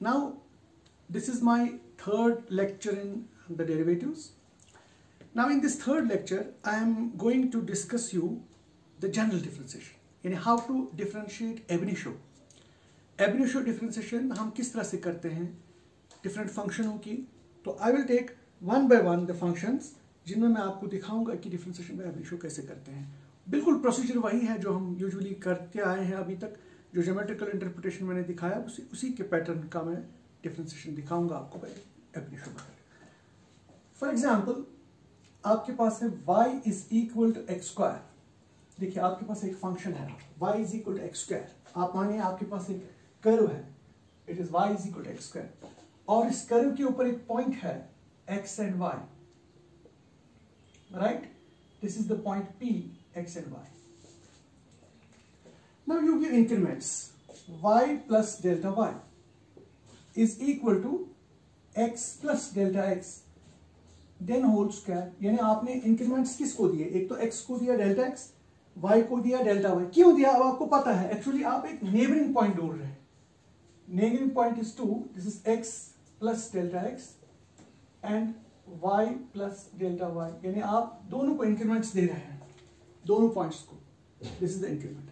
Now, this is my third lecture in the derivatives. Now, in this third lecture, I am going to discuss you the general differentiation, यानी how to differentiate ab initio. Ab initio differentiation हम किस तरह से करते हैं different functionों की. तो I will take one by one the functions जिनमें मैं आपको दिखाऊंगा कि differentiation by ab initio कैसे करते हैं. बिल्कुल प्रोसीजर वही है जो हम यूजुअली करते आए हैं अभी तक. जो ज्योमेट्रिकल इंटरप्रिटेशन मैंने दिखाया उसी के पैटर्न का मैं डिफरेंशिएशन दिखाऊंगा आपको ab initio में. फॉर एग्जांपल आपके पास है y is equal to x square. देखिए आपके पास एक फंक्शन है y is equal to x square. आप मानिए आपके पास एक कर्व है, it is y is equal to x square, और इस कर्व के ऊपर एक पॉइंट है x and y, right. This is the point p, x and y. Now you give increments y plus delta y is equal to x plus delta x then whole square. यानी आपने increments किसको दिए, एक तो x को दिया delta x, y को दिया डेल्टा y. क्यों दिया अब आपको पता है. एक्चुअली आप एक नेबरिंग पॉइंट ढूंढ रहे हैं. Neighbouring point is 2, this is x plus delta x and y plus delta y. यानी आप दोनों को इंक्रीमेंट्स दे रहे हैं, दोनों पॉइंट्स को. This is the increment.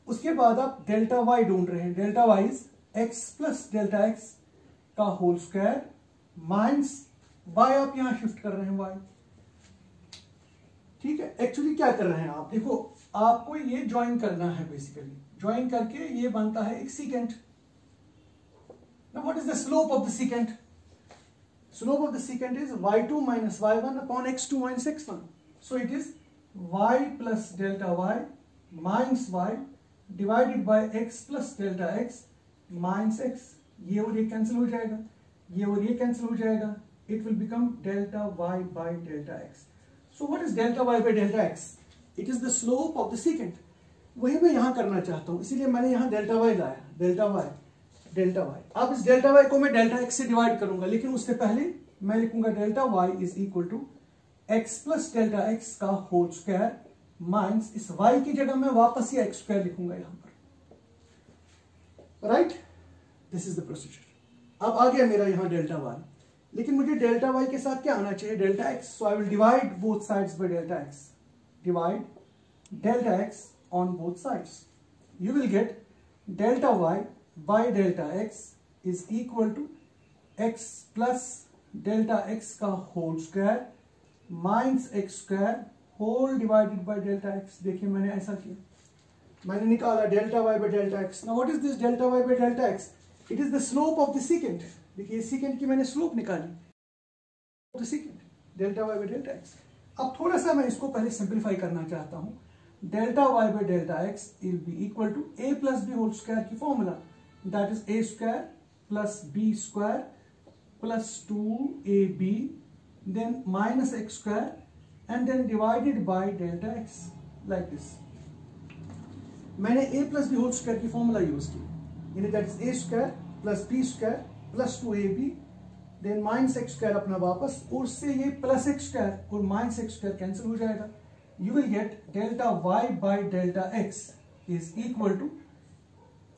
उसके बाद आप डेल्टा y ढूंढ रहे हैं. Delta y is x plus delta x का होल स्क्वायर माइनस y. आप यहां शिफ्ट कर रहे हैं y. ठीक है. एक्चुअली क्या कर रहे हैं आप, देखो आपको ये ज्वाइन करना है. बेसिकली ज्वाइन करके ये बनता है एक secant. Now what is the slope of the secant. Slope of the secant is y2 minus y1 upon x2 minus x1. So it is y plus delta y minus y divided by x plus delta x minus x. ये और ये cancel हो जाएगा, ये और ये cancel हो जाएगा. It will become delta y by delta x. So what is delta y by delta x? It is the slope of the secant. वही मैं यहाँ करना चाहता हूँ, इसीलिए मैंने यहाँ डेल्टा y लाया. Delta y, delta y. अब इस डेल्टा y को मैं डेल्टा x से डिवाइड करूंगा, लेकिन उससे पहले मैं लिखूंगा delta y is equal to x plus delta x का होल स्क्वायर माइनस इस y की जगह मैं वापस ये x स्क्वायर लिखूंगा यहां पर. Right. This is the procedure. अब आ गया मेरा यहां डेल्टा y, लेकिन मुझे डेल्टा y के साथ क्या आना चाहिए, delta x. So I will divide both sides by delta x. Divide delta x on both sides. You will get delta y by delta x is equal to x plus delta x का whole square minus x square whole divided by delta x. देखिए मैंने ऐसा किया, मैंने निकाला delta y by delta x. Now what is this delta y by delta x? It is the slope of the secant. देखिए secant की मैंने slope निकाली, the secant delta y by delta x. अब थोड़ा सा मैं इसको पहले सिंप्लीफाई करना चाहता हूं. Delta y by delta x will be equal to a plus b whole square की formula, that is a square plus b square plus 2ab then minus x square and then divided by delta x like this. मैंने a plus b whole square की formula use की, यानी that is a square plus b square plus 2ab then minus x square अपना वापस, और उससे ये plus x square और minus x square कैंसिल हो जाएगा. You will get delta y by delta x is equal to,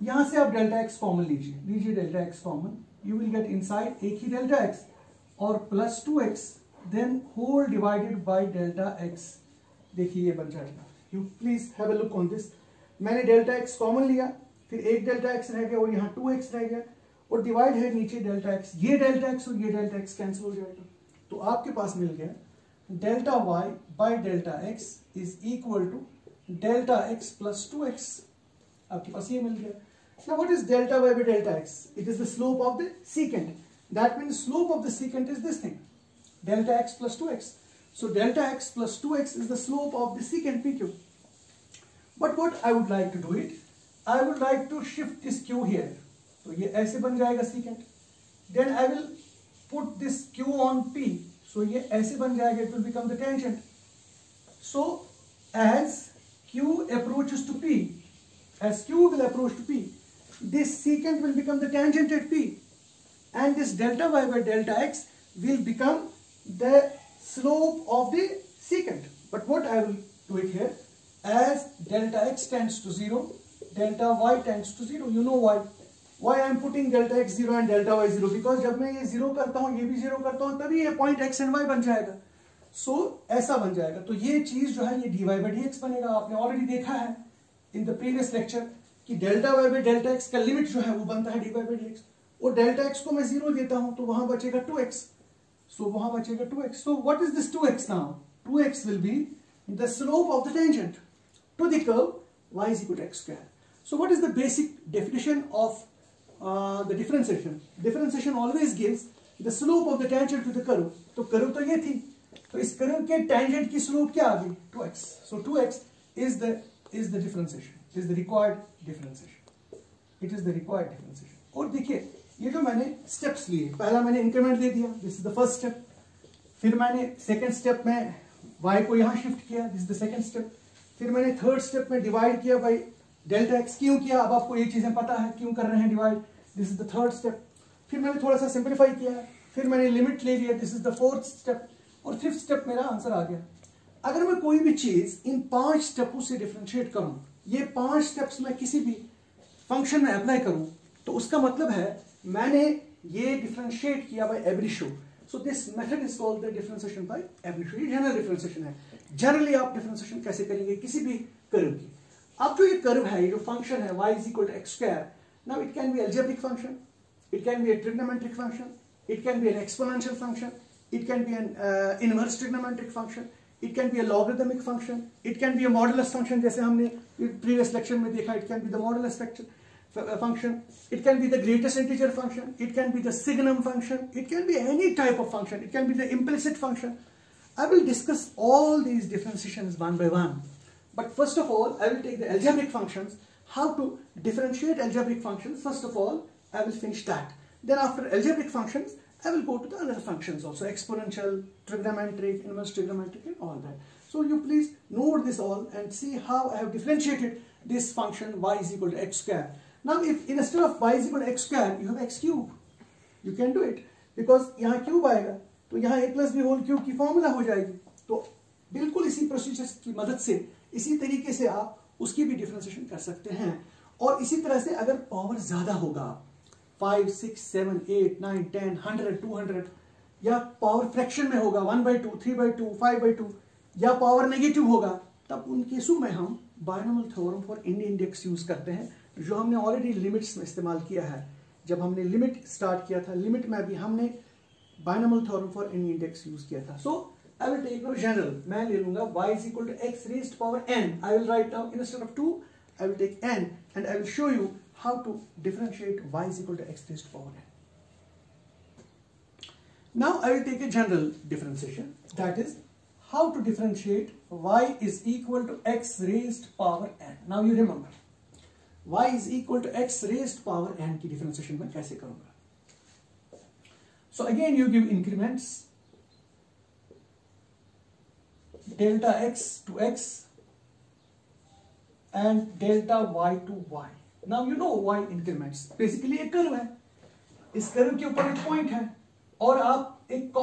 यहां से आप delta x कॉमन लीजिए delta x common. You will get inside एक ही delta x और plus 2x then whole divided by delta x. देखिए ये बन जाएगा. You please have a look on this. मैंने डेल्टा x कॉमन लिया, फिर एक डेल्टा x रह गया और यहाँ 2x रह गया, और डिवाइड है नीचे डेल्टा x. ये डेल्टा x और ये डेल्टा x कैंसिल हो जाएगा. तो आपके पास मिल गया delta y by delta x is equal to delta x plus 2x. आपके पास ये मिल गया. Now what is delta y by delta x? It is the slope of the secant. That means slope of the secant is this thing, delta x plus 2x. So delta x plus 2x is the slope of the secant PQ. But what I would like to do it, I would like to shift this q here. So ये ऐसे बन जाएगा secant. Then I will put this q on p. So ये ऐसे बन जाएगा, it will become the tangent. So as q approaches to p, as q will approach to p, this secant will become the tangent at p, and this delta y by delta x will become the slope of the secant. But what I will do it here, as delta x tends to 0, delta y tends to 0. You know why? Why I am putting delta x 0 and delta y 0, because जब मैं ये 0 करता हूँ, ये भी 0 करता हूँ, तभी ये पॉइंट एक्स एंड वाई बन जाएगा। सो ऐसा बन जाएगा। तो ये चीज जो है ये dy बाई डी एक्स बनेगा। आपने ऑलरेडी देखा है इन द प्रीवियस लेक्चर कि delta y by delta x का लिमिट जो है वो बनता है dy बाई डी एक्स, और डेल्टा एक्स को मैं 0 देता हूं तो वहां बचेगा 2x, सो वहां बचेगा 2x। So what is this 2x now? 2x will be the slope of the tangent to the curve y is equal to x square. So what is the basic definition of the differentiation? Differentiation always gives the slope of the tangent to the curve. तो curve तो ये थी, तो इस curve के tangent की slope क्या आ गई? 2x. So 2x is the differentiation, is the required differentiation. It is the required differentiation. और देखिए ये जो मैंने स्टेप्स लिए, पहला मैंने इंक्रीमेंट दे दिया, this is the first step. फिर मैंने सेकंड स्टेप में y को यहां शिफ्ट किया, this is the second step. फिर मैंने थर्ड स्टेप में डिवाइड किया बाई डेल्टा एक्स। क्यों किया? अब आपको ये चीजें पता है क्यों कर रहे हैं divide, this is the third step. फिर मैंने थोड़ा सा सिंप्लीफाई किया, फिर मैंने लिमिट ले लिया, this is the fourth step, और फिफ्थ स्टेप मेरा आंसर आ गया। अगर मैं कोई भी चीज इन 5 स्टेपों से डिफरेंशिएट करूं, ये 5 स्टेप्स मैं किसी भी फंक्शन में अप्लाई करूं, तो उसका मतलब है मैंने ये डिफरेंशिएट किया बाय एब्रिशो। So this method is called the differentiation by एब्रिशो। ये जनरल डिफरेंशिएशन है। जनरली आप डिफरेंशिएशन कैसे करेंगे किसी भी कर्व की? अब जो ये कर्व है, ये जो फंक्शन है y is equal to x square, now it can be algebraic function, it can be a trigonometric function, it can be an exponential function, it can be an inverse trigonometric function, it can be a logarithmic function, it can be a modulus function, जैसे हमने previous lecture में देखा, it can be the modulus function, it can be the greatest integer function, it can be the signum function, it can be any type of function, it can be the implicit function. I will discuss all these differentiations one by one. But first of all, I will take the algebraic functions, how to differentiate algebraic functions. First of all, I will finish that. Then after algebraic functions, I will go to the other functions also, exponential, trigonometric, inverse trigonometric, and all that. So you please note this all and see how I have differentiated this function y is equal to x square. Now if instead of y is equal to x square, you have x cube, you can do it, because यहाँ cube आएगा, तो यहाँ a plus b whole cube की formula हो जाएगी। तो बिल्कुल इसी प्रोसीजर की मदद से, इसी तरीके से आप उसकी भी डिफरेंशिएशन कर सकते हैं। और इसी तरह से अगर पावर ज्यादा होगा, 5, 6, 7, 8, 9, 10, 100, 200, या पावर फ्रैक्शन में होगा 1/2, 3/2, 5/2, या पावर नेगेटिव होगा, तब उन केसों में हम binomial theorem for any index use करते हैं, जो हमने ऑलरेडी लिमिट्स में इस्तेमाल किया है। जब हमने लिमिट स्टार्ट किया था, लिमिट में भी हमने binomial theorem for any index use किया था। सो I will take now general. मैं ले लूंगा y is equal to x raised to power n. I will write now instead of 2, I will take n, and I will show you how to differentiate y is equal to x raised to power n. Now I will take a general differentiation, that is how to differentiate y is equal to x raised to power n. Now you remember, y is equal to x raised to power n की differentiation मैं कैसे करूंगा? So again you give increments, delta x to x and delta y to y. Now you know y increments. Basically एक curve है, इस curve के ऊपर एक पॉइंट है और आप एक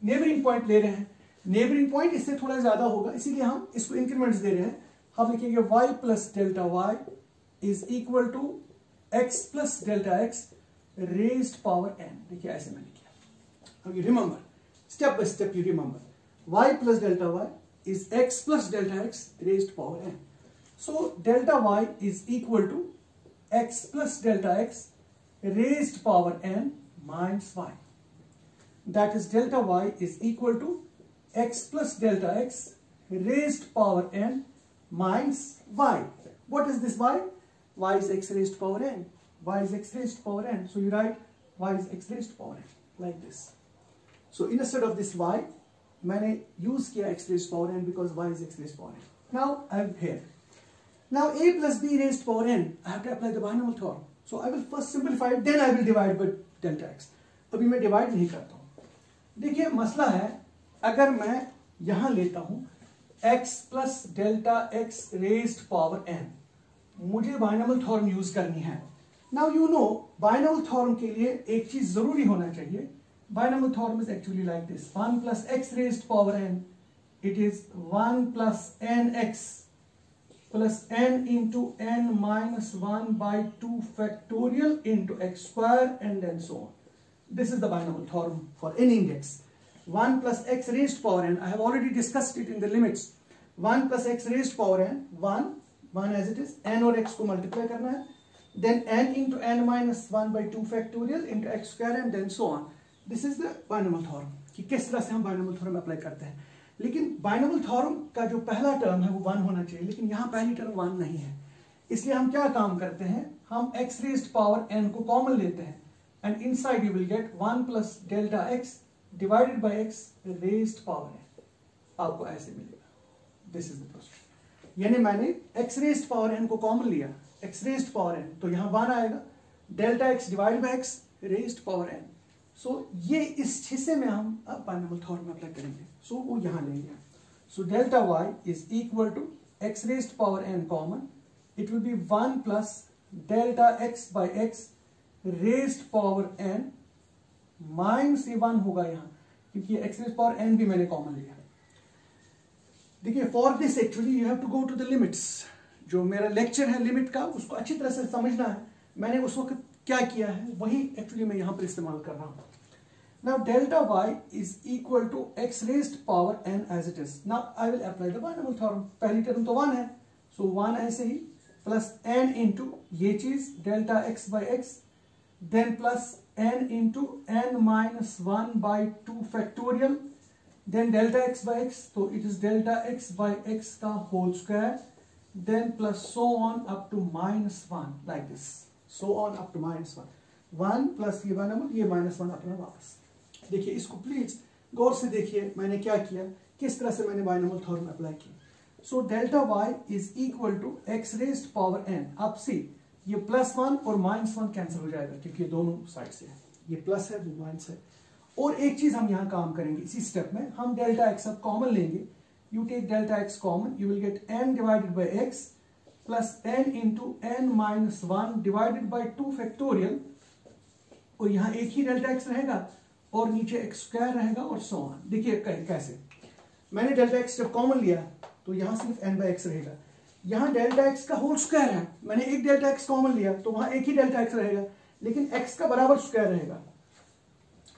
नेबरिंग पॉइंट ले रहे हैं। नेबरिंग पॉइंट इससे थोड़ा ज्यादा होगा, इसीलिए हम इसको इंक्रीमेंट्स दे रहे हैं। हम लिखेंगे y plus delta y is equal to x plus delta x raised power n। देखिए ऐसे मैंने किया। अब you remember, step by step you remember, y plus delta y is x plus delta x raised to power n. So delta y is equal to x plus delta x raised to power n minus y. That is delta y is equal to x plus delta x raised to power n minus y. What is this y? Y is x raised to power n. Y is x raised to power n. So you write y is x raised to power n like this. So instead of this y, मैंने use किया x raised power n because y is x raised power n. Now I am here. Now a plus b raised power n, I have to apply the binomial theorem. So I will first simplify it, then I will divide by delta x. अभी मैं divide नहीं करता हूं। देखिए मसला है, अगर मैं यहां लेता हूं x plus delta x raised power n, मुझे बायनोमियल थ्योरम यूज करनी है। Now you know binomial theorem के लिए एक चीज जरूरी होना चाहिए। Binomial theorem is actually like this: 1 plus x raised to power n, it is 1 plus nx plus n into n minus 1 by 2 factorial into x square and then so on. This is the binomial theorem for any index. 1 plus x raised to power n. I have already discussed it in the limits. 1 plus x raised to power n. 1 as it is. n और x को multiply करना है. Then n into n minus 1 by 2 factorial into x square and then so on. This is the binomial theorem. कि किस तरह से हम binomial theorem apply करते हैं. लेकिन binomial theorem का जो पहला टर्म है वो 1 होना चाहिए. लेकिन यहाँ पहली टर्म 1 नहीं है. इसलिए हम क्या काम करते हैं, हम x raised to power n को कॉमन लेते हैं. And inside you will get 1 plus delta x divided by x raised power n. आपको ऐसे मिलेगा. This is the procedure. यानी मैंने x raised power n को कॉमन लिया, x raised power n, तो यहाँ 1 आएगा, delta x divided by x raised power n. So ये इस हिस्से में हम अब binomial theorem अप्लाई करेंगे. So वो यहाँ लेंगे. So delta y is equal to x raised power n common. It will be 1 plus delta x by x raised power n minus ये 1 होगा यहाँ, क्योंकि एक्स रेज्ड पावर n भी मैंने कॉमन लिया. देखिए for this actually you have to go to the limits. जो मेरा लेक्चर है लिमिट का उसको अच्छी तरह से समझना है. मैंने उस वक्त क्या किया है वही एक्चुअली मैं यहाँ पर इस्तेमाल कर रहा हूँ. Now delta y is equal to x raised power n as it is. Now I will apply the binomial theorem. पहली टर्म तो 1 है, सो 1 ऐसे ही प्लस n इंटू ये चीज delta x by x, then plus n into n minus 1 by 2 factorial, then delta x by x, so it is delta x by x का whole square, then plus so on up to minus 1 like this, so on up to minus 1. 1 plus ये binomial, ये minus 1 अपना वापस. देखिए इसको please गौर से देखिए मैंने क्या किया, किस तरह से मैंने बाइनोमियल थ्योरम अप्लाई किया. So delta y is equal to x raised power n. अब see ये प्लस 1 और माइनस 1 कैंसिल हो जाएगा क्योंकि ये दोनों साइड से है. ये प्लस है वो माइनस है. और एक चीज हम यहाँ काम करेंगे इसी स्टेप में, हम डेल्टा x अब कॉमन लेंगे. You take delta x common, you will get n divided by x plus n into n minus 1 divided by 2 factorial. और यहाँ एक ही डेल्टा x रहेगा और नीचे x स्क्वायर रहेगा और सो ऑन. देखिए कैसे मैंने डेल्टा x जब कॉमन लिया तो यहाँ सिर्फ n बाय x रहेगा. यहाँ डेल्टा x का होल स्क्वायर है, मैंने एक डेल्टा x कॉमन लिया तो वहां एक ही डेल्टा x रहेगा, लेकिन x का बराबर स्क्वायर रहेगा.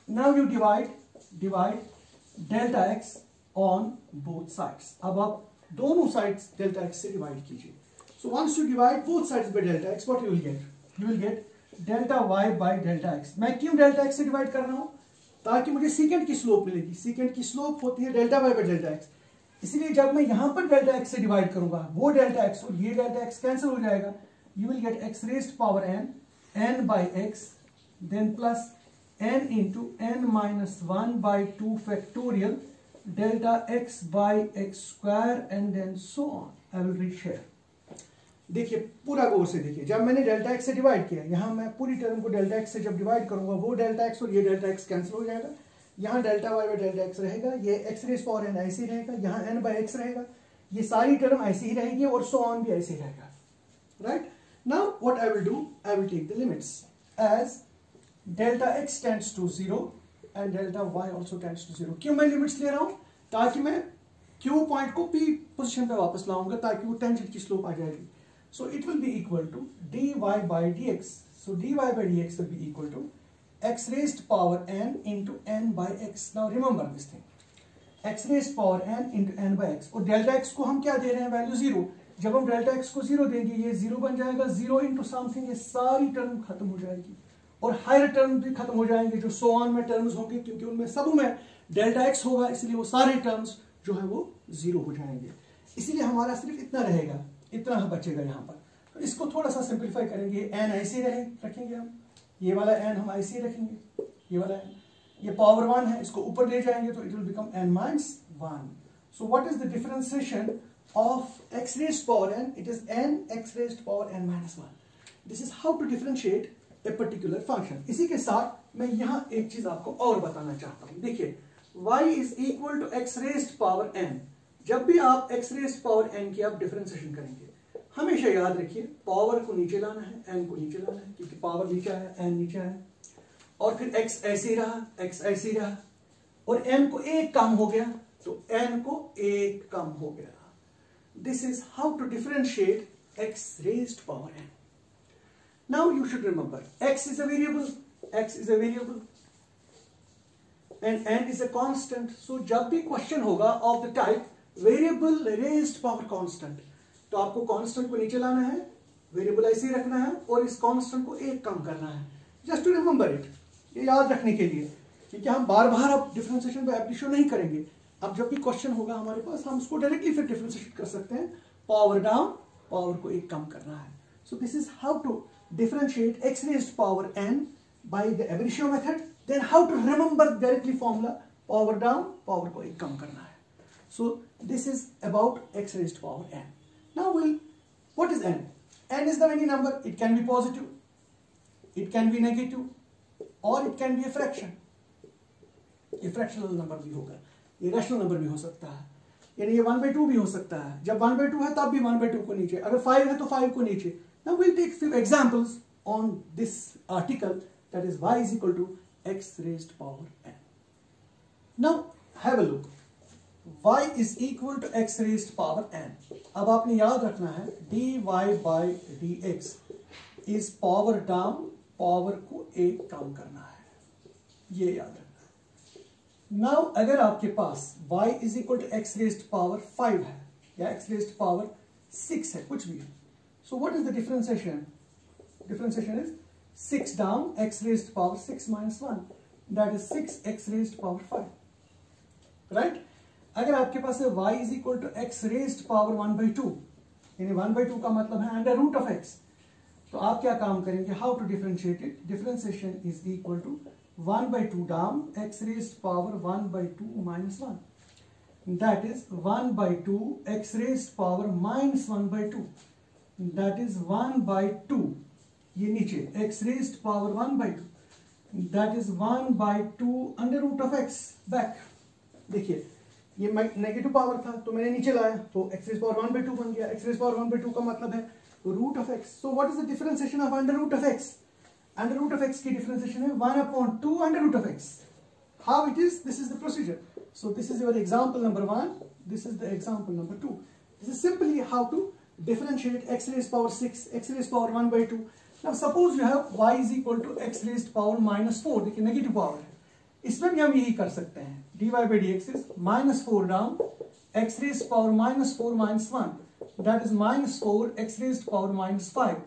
Now you divide delta x on both sides. अब आप दोनों साइड्स डेल्टा x से डिवाइड कीजिए. So once you divide both sides by delta x, what you will get delta y by delta x. मैं क्यों delta x से divide कर रहा हूं, ताकि मुझे सीकेंट की स्लोप मिलेगी. सीकेंट की स्लोप होती है delta y by delta x. इसलिए जब मैं यहां पर डेल्टा x से डिवाइड करूंगा, वो डेल्टा x और ये डेल्टा x कैंसिल हो जाएगा. You will get x raised power n by x, then plus n into n minus 1 by 2 factorial delta x by x square and then so on. I will reach here. देखिए पूरा गौर से देखिए, जब मैंने delta x से divide किया, यहां मैं पूरी टर्म को डेल्टा x से जब डिवाइड करूंगा, वो डेल्टा x और ये डेल्टा x कैंसिल हो जाएगा. यहाँ delta y by delta x रहेगा, ये x रेज पावर n ऐसे ही रहेगा, यहाँ n बाई x रहेगा, ये सारी टर्म ऐसी ही रहेगी और सो ऑन भी ऐसे ही रहेगा. Right. Now what I will do, I will take the limits as delta x tends to 0 and delta y also tends to 0. क्यों मैं लिमिट्स ले रहा हूं, ताकि मैं q पॉइंट को p पोजीशन पे वापस लाऊंगा, ताकि वो टेंजेंट की स्लोप आ जाएगी. So it will be equal to dy by dx. So dy by dx will be equal to x raised power n into n by x. Now remember this thing, x raised power n into n by x. और delta x को हम क्या दे रहे हैं, value 0. जब हम delta x को 0 देंगे, ये 0 बन जाएगा. 0 इंटू समथिंग, ये सारी टर्म खत्म हो जाएगी और हायर टर्म भी खत्म हो जाएंगे जो सो ऑन में टर्म्स होंगे, क्योंकि उनमें सब में डेल्टा x होगा, इसलिए वो सारे टर्म्स जो है वो 0 हो जाएंगे. इसीलिए हमारा सिर्फ इतना रहेगा, इतना बचेगा यहाँ पर. तो इसको थोड़ा सा सिंप्लीफाई करेंगे. n ऐसे रखेंगे हम, ये वाला n हम ऐसे ही रखेंगे, ये वाला n, ये पावर 1 है, इसको ऊपर ले जाएंगे तो it will become n minus 1. So what is the differentiation of x raised power n? It is n x raised power n minus 1. This is how to differentiate a particular function. इसी के साथ मैं यहाँ एक चीज आपको और बताना चाहता हूँ. देखिए y is equal to x raised power n. जब भी आप x रेज्ड पावर n की आप डिफरेंशिएशन करेंगे, हमेशा याद रखिए पावर को नीचे लाना है, n को नीचे लाना है, क्योंकि पावर नीचे है, n नीचे है. और फिर x ऐसे ही रहा, x ऐसे ही रहा, और n को 1 कम हो गया तो n को 1 कम हो गया. this is how to differentiate x raised to power n. Now you should remember x is a variable and n is a constant. So जब भी क्वेश्चन होगा of the type variable raised power constant, तो आपको constant को नीचे लाना है, variable ऐसे ही रखना है और इस कांस्टेंट को एक कम करना है. जस्ट टू रिमेंबर इट, ये याद रखने के लिए, क्योंकि हम बार बार अब डिफरेंशिएशन पे एप्लीकेशन नहीं करेंगे. अब जब भी क्वेश्चन होगा हमारे पास, हम उसको डायरेक्टली फिर डिफरेंशिएट कर सकते हैं. पावर डाउन, पावर को एक कम करना है. So this is how to differentiate x raised power n by the एबेरेशियो method. Then how to remember directly formula, power down, power को एक कम करना है. So this is about x raised power n. Now what is n? N is the any number. It can be positive, it can be negative, or it can be a fraction. ये fractional number भी होगा, ये rational number भी हो सकता है, यानी ये 1/2 भी हो सकता है. जब 1/2 है तब भी 1/2 को नीचे, अगर 5 है तो 5 को नीचे. Now we'll take few examples on this article, that is y is equal to x raised power n. Now have a look. y is equal to x raised power n. अब आपने याद रखना है dy by dx is power down, power को एक कम करना है, ये याद रखना है. नाउ अगर आपके पास y is equal to x raised power 5 है या x raised power 6 है, कुछ भी है, so what is the differentiation? Differentiation is 6 down, x raised power 6 minus 1, that is 6x raised power 5, right? अगर आपके पास है y is equal to x raised power 1/2, यानी 1/2 का मतलब है अंडर रूट ऑफ x, तो आप क्या काम करेंगे? How to differentiate it? Differentiation is equal to 1/2 down, x raised power 1/2 minus 1, that is 1/2 x raised power minus 1/2, that is 1/2, ये नीचे x raised power 1/2, that is 1/2 under root of x back. देखिए ये negative power था तो मैंने नीचे लाया तो x raised power 1/2 बन गया. x raised power 1/2 का मतलब है root of x. So what is the differentiation of under root of x? Under root of x की डिफरेंशिएशन है 1/2 under root of x. How it is? This is the procedure. So this is your example number 1, this is the example number 2. This is simply how to differentiate x raised power 6, x raised power 1/2. Now suppose you have y is equal to x raised power minus 4, देखिए negative power है, इसमें भी हम यही कर सकते हैं. dy by dx is minus 4 down, x raised power minus 4 minus 1, that is minus 4 x raised power minus 5,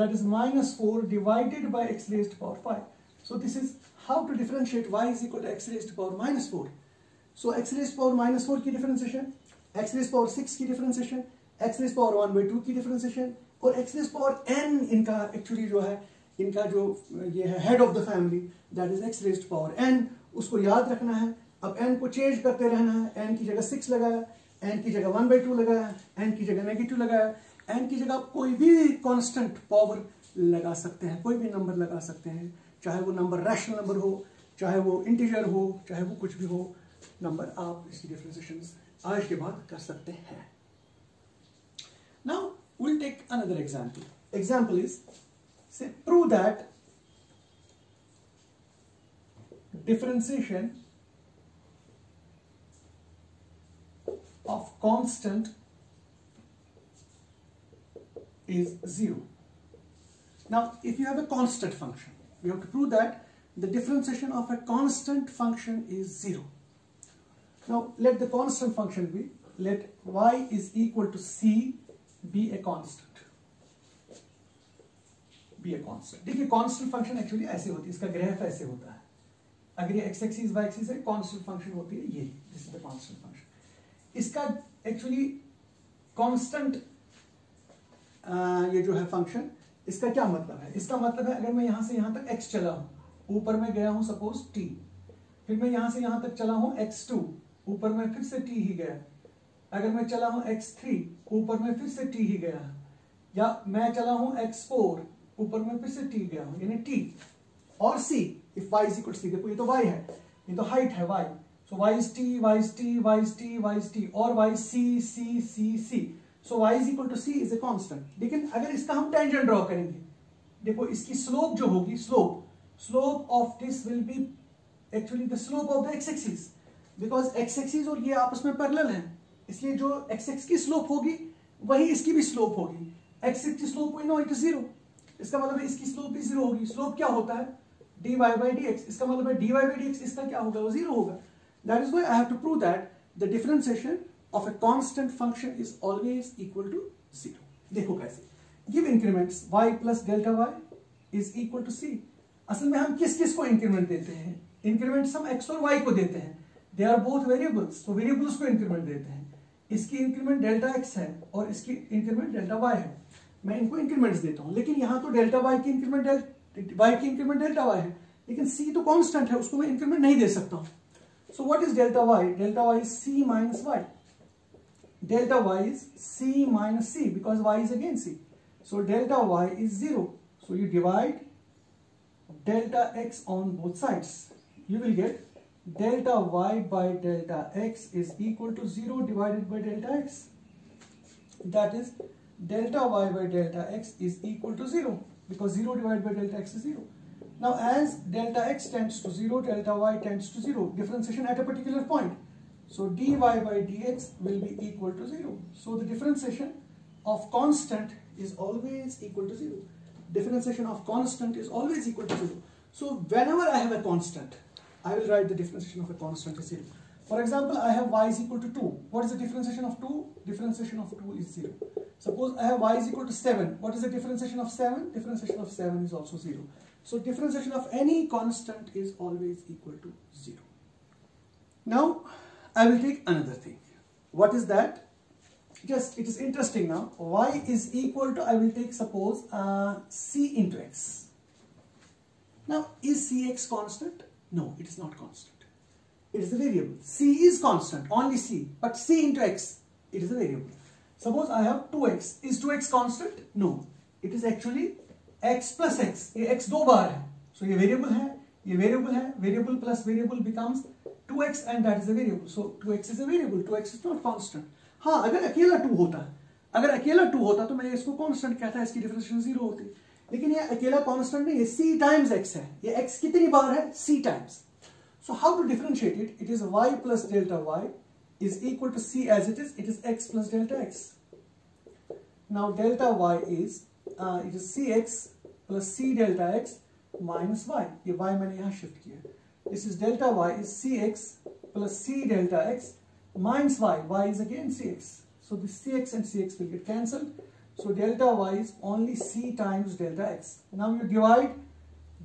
that is minus 4 divided by x raised power 5. So this is how to differentiate y is equal to x raised power minus 4. So x raised power minus 4 की differentiation, x raised power 6 की differentiation, x raised power 1/2 की differentiation, और x raised power n इनका actually जो है, इनका जो ये है head of the family, that is x raised power n. उसको याद रखना है. अब n को चेंज करते रहना है. n की जगह 6 लगाया, n की जगह 1/2 लगाया, n की जगह नेगेटिव लगाया, n की जगह कोई भी कांस्टेंट पावर लगा सकते हैं, कोई भी नंबर लगा सकते हैं, चाहे वो नंबर रैशनल नंबर हो, चाहे वो इंटीजर हो, चाहे वो कुछ भी हो नंबर, आप इसकी डिफरेंशिएशन आज के बाद कर सकते हैं. Now we'll take another example. Example is, say prove that differentiation of constant is 0. Now if you have a constant function, you have to prove that the differentiation of a constant function is 0. Now let the constant function be, let y is equal to c be a constant. Be a constant. देखिए constant function actually ऐसे होती है, इसका graph ऐसे होता है. अगर ये x एक्सिस y एक्सिस है, constant function होती है ये, this is the constant function. इसका एक्चुअली constant ये जो है फंक्शन, इसका क्या मतलब है? इसका मतलब है अगर मैं यहां से यहां तक x चला हूं, ऊपर में गया हूं सपोज t, फिर मैं यहां से यहां तक चला हूं x2, ऊपर में फिर से t ही गया. अगर मैं चला हूं x3, ऊपर में फिर से t ही गया, या मैं चला हूं x4, ऊपर में फिर से t गया हूं, यानी t और c. If y is equal to c, देखो ये तो y है, ये तो हाइट है y, so y is t, y is t, y is t, y is t, और y c c c c, so y is equal to c is a constant. लेकिन अगर इसका हम टेंजेंट ड्रॉ करेंगे, देखो इसकी slope जो होगी, slope of this will be actually the slope of the x axis, because x axis और ये आपस में पैरेलल हैं, इसलिए जो x एक्सिस की स्लोप होगी वही इसकी भी स्लोप होगी। x की slope we know it is 0, इसका मतलब है इसकी स्लोप भी 0 होगी। स्लोप क्या होता है? dy by dx, इसका मतलब है dy by dx इसका क्या होगा? वो 0 होगा। That is why I have to prove that the differentiation of a constant function is always equal to 0. देखो कैसे, give increments y plus delta y is equal to c. असल में हम किस किस को इंक्रीमेंट देते हैं? इंक्रीमेंट्स हम x और y को देते हैं, दे आर बोथ वेरिएबल्स, तो वेरिएबल्स को इंक्रीमेंट देते हैं। इसकी इंक्रीमेंट डेल्टा x है और इसकी इंक्रीमेंट डेल्टा y है, मैं इनको इंक्रीमेंट्स देता हूं। लेकिन यहाँ तो डेल्टा y की इंक्रीमेंट डेल्टा y है, लेकिन c तो कांस्टेंट है, उसको मैं इंक्रीमेंट नहीं दे सकता हूं। सो what is delta y? Delta y is c minus y. Delta y is c minus c because y is again c. So delta y is 0. So you divide delta x on both sides. You will get delta y by delta x is equal to 0 divided by delta x. That is delta y by delta x is equal to 0 because 0 divided by delta x is 0. Now as delta x tends to 0, delta y tends to 0. Differentiation at a particular point. So dy by dx will be equal to 0. So the differentiation of constant is always equal to 0. Differentiation of constant is always equal to 0. So whenever I have a constant, I will write the differentiation of a constant as 0. For example, I have y is equal to 2. What is the differentiation of 2? Differentiation of 2 is 0. Suppose I have y is equal to 7. What is the differentiation of 7? Differentiation of 7 is also 0. So differentiation of any constant is always equal to 0. Now, I will take another thing. What is that? Just, it is interesting now. Y is equal to, I will take suppose c into x. Now, is cx constant? No, it is not constant. It is a variable. C is constant, only c. But c into x, it is a variable. Suppose I have 2x. Is 2x constant? No. It is actually x plus x. ये x दो बार है. So ये variable है, ये variable है. Variable plus variable becomes 2x and that is a variable. So 2x is a variable. 2x is not constant. हाँ, अगर अकेला 2 होता, अगर अकेला 2 होता तो मैं इसको कांस्टेंट कहता है, इसकी डिफरेंशिएशन 0 होती। लेकिन ये अकेला कांस्टेंट नहीं है, c टाइम्स x है। ये x कितनी बार है? c times. So how to differentiate it? It is y plus delta y is equal to c as it is x plus delta x. Now delta y is it is cx plus c delta x minus y. ये y मैंने यहाँ shift किया। This is delta y is cx plus c delta x minus y. Y is again cx. So this cx and cx will get cancelled. So delta y is only c times delta x. Now you divide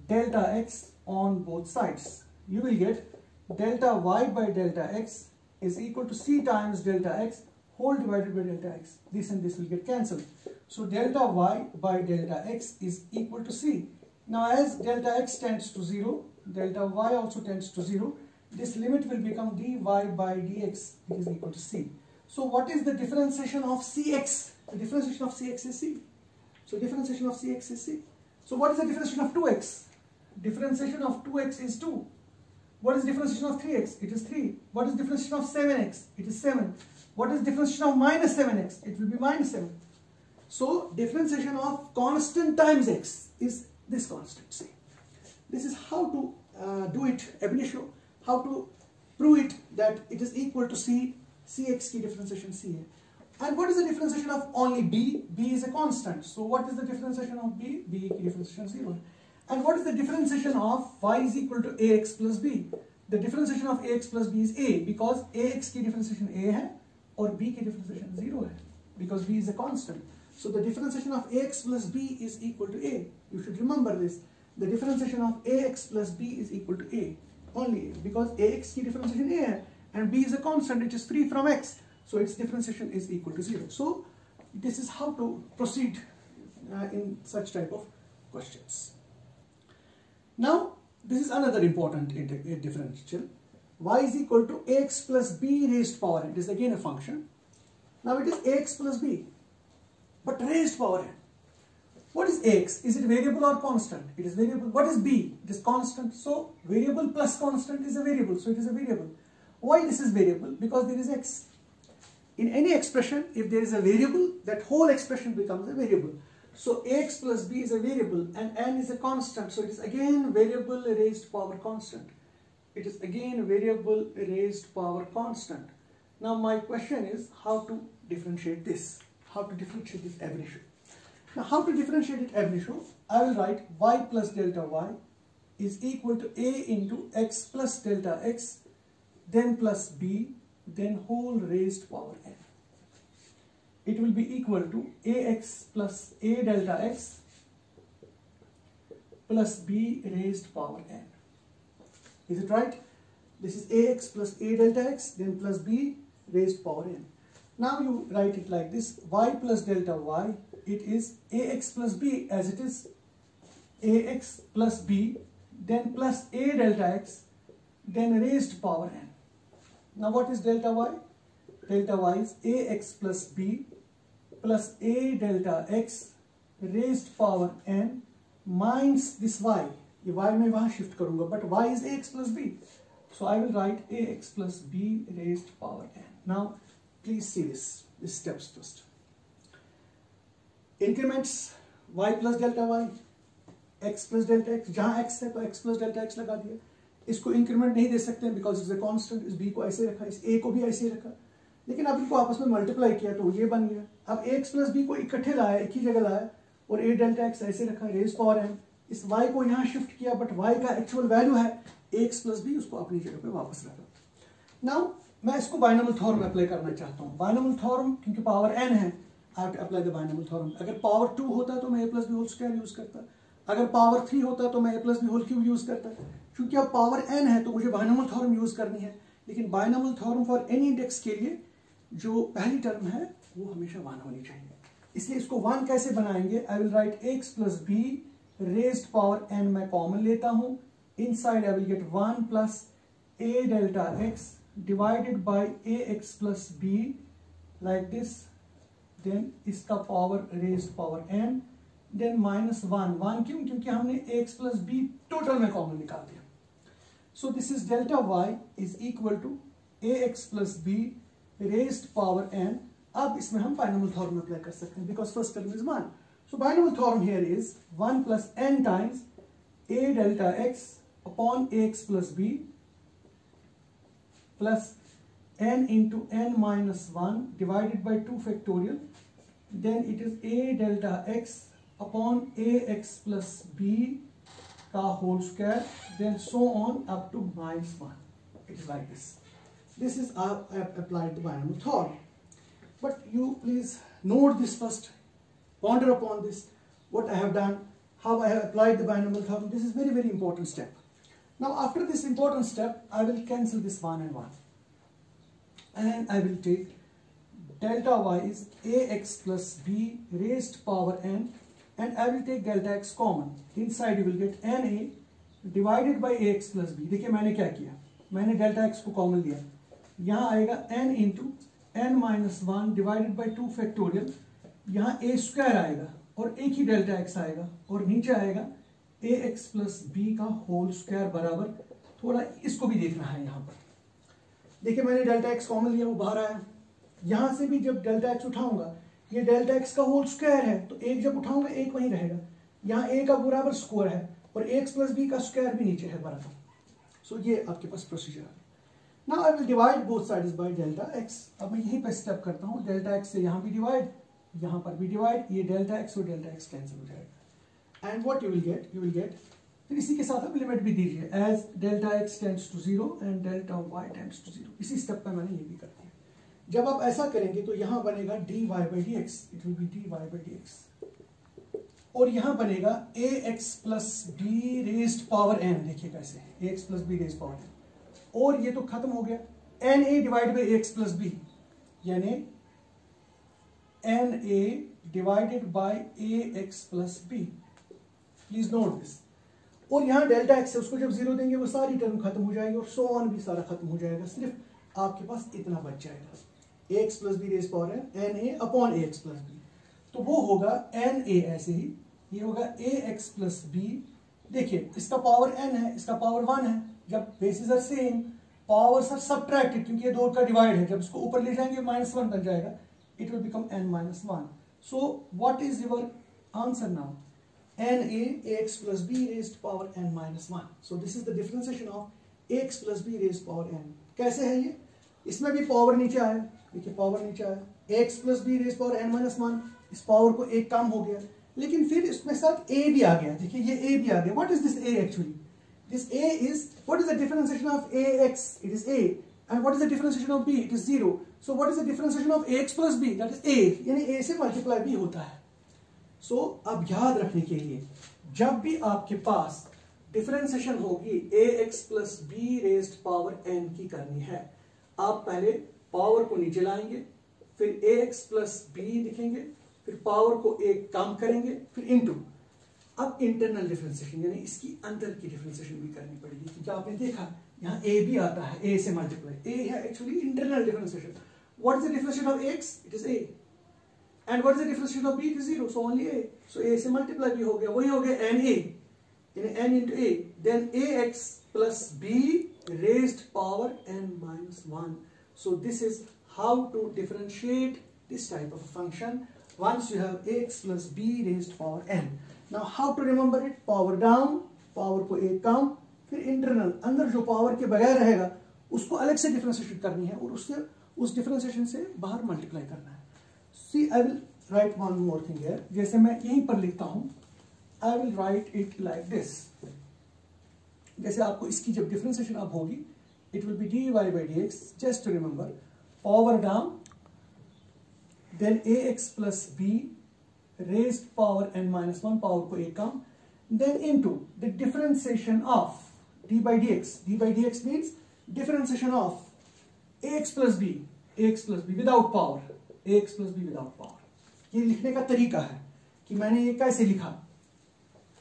delta x on both sides. You will get delta y by delta x is equal to c times delta x whole divided by delta x. This and this will get cancelled. So delta y by delta x is equal to c. Now as delta x tends to 0, delta y also tends to 0, this limit will become dy by dx, it is equal to c. So what is the differentiation of cx? The differentiation of cx is c. So differentiation of cx is c. So what is the differentiation of 2x? Differentiation of 2x is 2. What is differentiation of 3x? It is 3. What is differentiation of 7x? It is 7. What is differentiation of minus 7x? It will be minus 7. So differentiation of constant times x is this constant c. This is how to do it ab initio, how to prove it that it is equal to c, cx की differentiation c है. And what is the differentiation of only b? B is a constant. So what is the differentiation of b? B की differentiation 0 है. And what is the differentiation of y is equal to ax plus b? The differentiation of ax plus b is a because ax की differentiation a है और b की differentiation 0 है because b is a constant. So the differentiation of ax plus b is equal to a. You should remember this. The differentiation of ax plus b is equal to a, only a, because ax की differentiation a है and b is a constant, it is free from x, so its differentiation is equal to 0. So this is how to proceed in such type of questions. Now this is another important differential. Y is equal to ax plus b raised power n. It is again a function. Now it is ax plus b, but raised power n. What is ax? Is it variable or constant? It is variable. What is b? It is constant. So variable plus constant is a variable. So it is a variable. Why this is variable? Because there is x. In any expression, if there is a variable, that whole expression becomes a variable. So ax plus b is a variable and n is a constant. So it is again variable raised power constant. It is again variable raised power constant. Now my question is how to differentiate this. how to differentiate this ab initio. Now how to differentiate it ab initio? I will write y plus delta y is equal to a into x plus delta x, then plus b, then whole raised power n. It will be equal to ax plus a delta x plus b raised power n. Is it right? This is ax plus a delta x, then plus b raised power n. Now you write it like this: y plus delta y, it is ax plus b, as it is ax plus b, then plus a delta x, then raised power n. Now what is delta y? Delta y is ax plus b plus a delta x raised power n minus this y. ये y मैं वहाँ shift करूँगा, but y is ax plus b. So I will write ax plus b raised power n. Now please see this steps first. Increments y plus delta y, x plus delta x, जहाँ x है तो x plus delta x लगा दिया. इसको increment नहीं दे सकते because it's a constant. इस b को ऐसे रखा, इस a को भी ऐसे रखा, लेकिन अब इनको आपस में मल्टीप्लाई किया तो ये बन गया. अब x plus b को इकट्ठे लाया, एक ही जगह लाया, और a delta x ऐसे रखा, रेज पावर n. इस y को यहाँ शिफ्ट किया, बट y का एक्चुअल वैल्यू है x plus b, उसको अपनी जगह पे वापस रखा. नाउ मैं इसको बाइनोमियल थ्योरम अप्लाई करना चाहता हूँ. बाइनोमियल थ्योरम क्योंकि पावर n है, I have to apply the binomial theorem. अगर पावर 2 होता तो मैं a plus b whole square use करता. अगर पावर 3 होता तो मैं a plus b whole cube use करता. क्योंकि अब पावर n है तो मुझे बाइनोमियल थ्योरम यूज करनी है. लेकिन binomial theorem for any index के लिए जो पहली टर्म है वो हमेशा 1 होनी चाहिए. इसलिए इसको 1 कैसे बनाएंगे? I will write x plus b raised power n मैं कॉमन लेता हूँ. Inside I will get 1 plus a delta x divided by ax plus b like this, then इसका power raised power n, then minus 1 क्यों? क्योंकि हमने ax plus b total में common निकाल दिया. So this is delta y is equal to ax plus b raised power n. अब इसमें हम बाइनोमियल थ्योरम अप्लाई कर सकते हैं because first term is 1. So binomial theorem here is 1 plus n times a delta x upon ax plus b plus n into n minus 1 divided by 2 factorial. Then it is a delta x upon ax plus b ka whole square, then so on up to minus 1. It is like this. This is I have applied the binomial theorem. But you please note this first. Ponder upon this, what I have done, how I have applied the binomial theorem. This is very, very important step. Now after this important step, I will cancel this 1 and 1. And I will take delta y is ax plus b raised power n, and I will take delta x common. Inside you will get na divided by ax plus b. देखिए मैंने क्या किया, मैंने delta x को common लिया. यहाँ आएगा n into n minus 1 divided by 2 factorial. यहाँ a स्क्वायर आएगा और एक ही डेल्टा x आएगा, और नीचे आएगा ax प्लस b का होल स्क्वायर बराबर. थोड़ा इसको भी देखना है. यहाँ पर देखिए मैंने डेल्टा x कॉमन लिया, वो बाहर आया. यहाँ से भी जब डेल्टा x उठाऊंगा, ये डेल्टा x का होल स्क्वायर है, तो एक जब उठाऊंगा एक वहीं रहेगा. यहाँ a का बराबर स्क्वायर है और ax प्लस b का स्क्वायर भी नीचे है बराबर. सो ये आपके पास प्रोसीजर है. Now I will divide both sides by delta x. अब मैं यहीं पर स्टेप करता हूँ. डेल्टा x से यहाँ भी डिवाइड, यहाँ पर भी डिवाइड. ये डेल्टा x और डेल्टा x कैंसिल हो जाएगा. And what you will get, फिर इसी के साथ आप लिमिट भी दीजिए. As delta x tends to 0 and delta y tends to 0. इसी स्टेप पे मैंने ये भी कर दिया. जब आप ऐसा करेंगे तो यहाँ बनेगा dy by dx. It will B dy by dx. और यहाँ बनेगा ax plus b raised power n. देखिए कैसे ax plus b raised power n. और ये तो खत्म हो गया. na divide by ax plus b, यानी na divided by ax plus b. Please note this. और यहाँ डेल्टा x है, उसको जब 0 देंगे वो सारी टर्म खत्म हो जाएगी और सो ऑन भी सारा खत्म हो जाएगा. सिर्फ आपके पास इतना बच जाएगा, ax plus b raise power n na upon ax plus b. तो वो होगा na ऐसे ही, ये होगा ax प्लस b. देखिए इसका पावर n है, इसका पावर 1 है. जब bases are same, powers are subtracted, क्योंकि ये दो का डिवाइड है. जब इसको ऊपर ले जाएंगे -1 बन जाएगा. It will become n minus 1. So what is your answer now? na ax plus b raised power n minus 1. So this is the differentiation of ax plus b raised power n. कैसे है ये? इसमें भी power नीचे आया, देखिए power नीचे आया, x plus b raise power n minus 1, इस पावर को एक कम हो गया, लेकिन फिर इसमें साथ a भी आ गया। देखिए ये a भी आ गया। What is this a actually? This a is, what is the differentiation of ax? It is a। And what is the differentiation of b? It is 0। So what is the differentiation of ax plus b? That is a, यानी a से multiply b होता है। सो अब याद रखने के लिए, जब भी आपके पास डिफरेंशिएशन होगी ax plus b raised power n की करनी है, आप पहले पावर को नीचे लाएंगे, फिर ax प्लस b लिखेंगे, फिर पावर को एक कम करेंगे, फिर इनटू। अब इंटरनल डिफरेंशिएशन यानी इसकी अंदर की डिफरेंशिएशन भी करनी पड़ेगी, क्योंकि आपने देखा यहाँ a भी आता है, a से मल्टीप्लाई, a है actually internal differentiation. What is the differentiation of x? It is a। And what is the differentiation of b? It is 0, so only a। So a से मल्टीप्लाई भी हो गया, वही हो गया na, यानी n into a, then ax plus b raised power n minus 1. So this is how to differentiate this type of a function once you have ax plus b raised power n. Now how to remember it? Power down, power को एक कम, फिर internal, अंदर जो power के बगैर रहेगा उसको अलग से डिफरेंशिएट करनी है और उससे उस डिफरेंशिएशन से बाहर मल्टीप्लाई करना है। See, I will write one more thing here. जैसे मैं यहीं पर लिखता हूं, I will write it like this. जैसे आपको इसकी जब डिफरेंशिएशन अब होगी, it will be dy by dx. Just to remember, power down, then ax plus b raised power n minus 1, power को एक कम, then into the differentiation of d by dx. d by dx means differentiation of ax plus b without power, ax plus b without power. ये लिखने का तरीका है कि मैंने ये कैसे लिखा,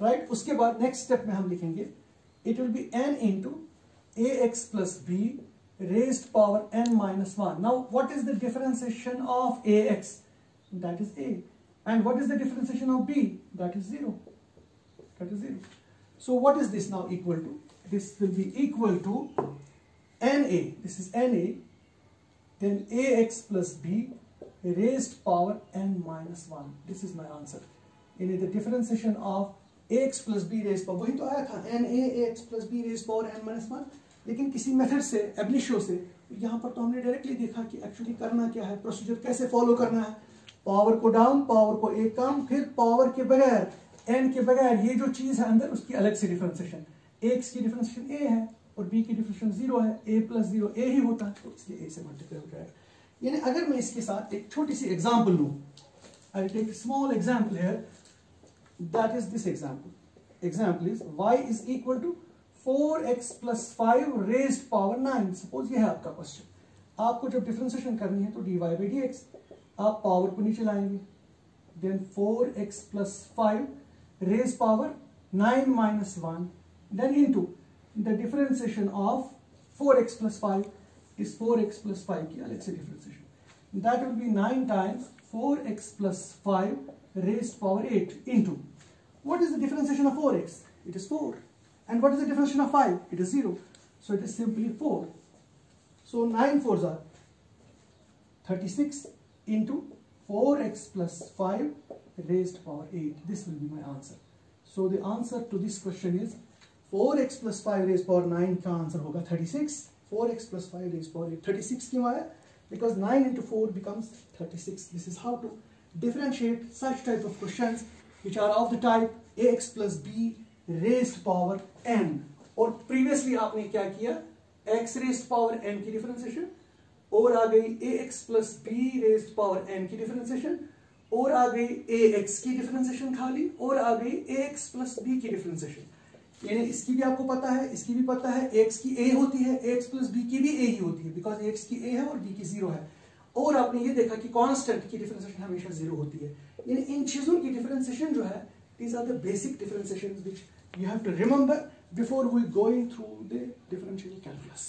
राइट? उसके बाद नेक्स्ट स्टेप में हम लिखेंगे it will be n into ax plus b raised power n minus 1. Now what is the differentiation of ax? That is a. And what is the differentiation of b? That is 0. That is 0. So what is this now equal to? This will be equal to na. This is na. Then ax plus b raised power n minus 1. This is my answer. In the differentiation of ax plus b raised power, वही तो आया था na ax plus b raised power n minus 1, लेकिन किसी method से, एब्लिशो से, यहाँ पर तो हमने डायरेक्टली देखा कि एक्चुअली करना क्या है, प्रोसीजर कैसे फॉलो करना है। पावर को डाउन, पावर को एक कम, फिर पावर के बगैर, n के बगैर ये जो चीज है अंदर उसकी अलग से डिफरेंशिएशन। x की डिफरेंशिएशन a है और b की डिफरेंशिएशन 0 है, a प्लस 0 a ही होता है, तो इसलिए a से मल्टीप्लाई हो जाएगा। यानी अगर मैं इसके साथ एक छोटी सी एग्जांपल लूं, I will take a small example here, that is this example. Example is y is equal to 4x plus 5 raised power 9. Suppose ये है आपका क्वेश्चन। आपको जब डिफरेंशिएशन करनी है तो dy by dx, आप पावर को नीचे लाएंगे, then 4x plus 5 raised power 9 minus 1, then into the differentiation of 4x plus 5 is 4x plus 5 की अलग से differentiation, that will be 9 times 4x plus 5 raised power 8 into, what is the differentiation of 4x? It is 4. And what is the differentiation of 5? It is 0. So it is simply 4. So 9 4s are 36 into 4x plus 5 raised power 8. This will be my answer. So the answer to this question is 4x plus 5 raised power 9 का answer होगा 36. 4x plus 5 raised power 8. 36 क्यों आया? Because 9 into 4 becomes 36. This is how to differentiate such type of questions which are of the type ax plus b raised power n. और previously आपने क्या किया, x raised power n की differentiation, और आ गई ax plus b raised power n की differentiation, और आ गई ax की डिफरेंशिएशन खाली, और आ गई ax plus b की डिफरेंशिएशन। यानी इसकी भी आपको पता है, इसकी भी पता है, x की a होती है, ax plus b की भी a ही होती है, बिकॉज x की a है और b की 0 है। और आपने ये देखा कि कांस्टेंट की डिफरेंशिएशन हमेशा 0 होती है। यानी इन चीजों की डिफरेंशिएशन जो है, these are the basic differentiations which you have to remember before we going through the differential calculus.